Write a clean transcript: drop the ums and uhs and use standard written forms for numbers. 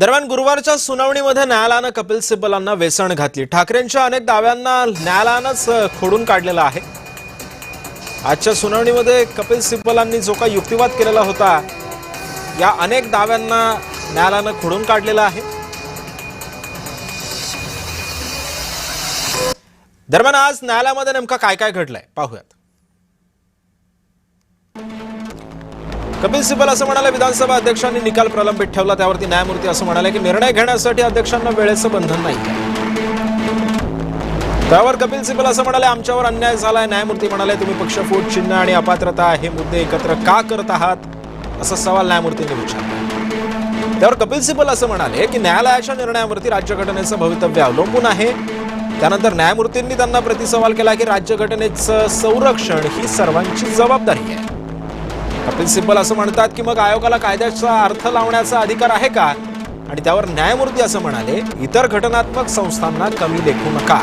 दरम्यान गुरुवारच्या सुनावणीमध्ये न्यायालयानं कपिल सिब्बलांना वेसण घातली। ठाकरेंच्या अनेक दाव्यांना न्यायालयानंच खोडून काढलेलं आहे। आजच्या सुनावणीमध्ये कपिल सिब्बलांनी जो काही युक्तिवाद केलेला होता, या अनेक दाव्यांना न्यायालयानं खोडून काढलेलं आहे। दरम्यान आज न्यायालयामध्ये नेमका काय काय घडलंय पाहूयात। कपिल सिब्बल असं म्हणाले, विधानसभा अध्यक्षांनी निकाल प्रलंबित ठेवला, त्यावरती न्यायमूर्ती असं म्हणाले की निर्णय घेण्यासाठी अध्यक्षांना वेळेचं बंधन नाही। त्यावर कपिल सिब्बल असं म्हणाले, आमच्यावर अन्याय झालाय। न्यायमूर्ती म्हणाले, तुम्ही पक्षफूट, चिन्ह आणि अपात्रता हे मुद्दे एकत्र का करत आहात, असा सवाल न्यायमूर्तींनी विचारला। त्यावर कपिल सिब्बल असं म्हणाले की न्यायालयाच्या निर्णयावरती राज्यघटनेचं भवितव्य अवलंबून आहे। त्यानंतर न्यायमूर्तींनी त्यांना प्रतिसवाल केला की राज्यघटनेचं संरक्षण ही सर्वांची जबाबदारी आहे। कपिल सिब्बल असं म्हणतात की मग आयोगाला कायद्याचा अर्थ लावण्याचा अधिकार आहे का, आणि त्यावर न्यायमूर्ती असं म्हणाले, इतर घटनात्मक संस्थांना कमी लेखू नका।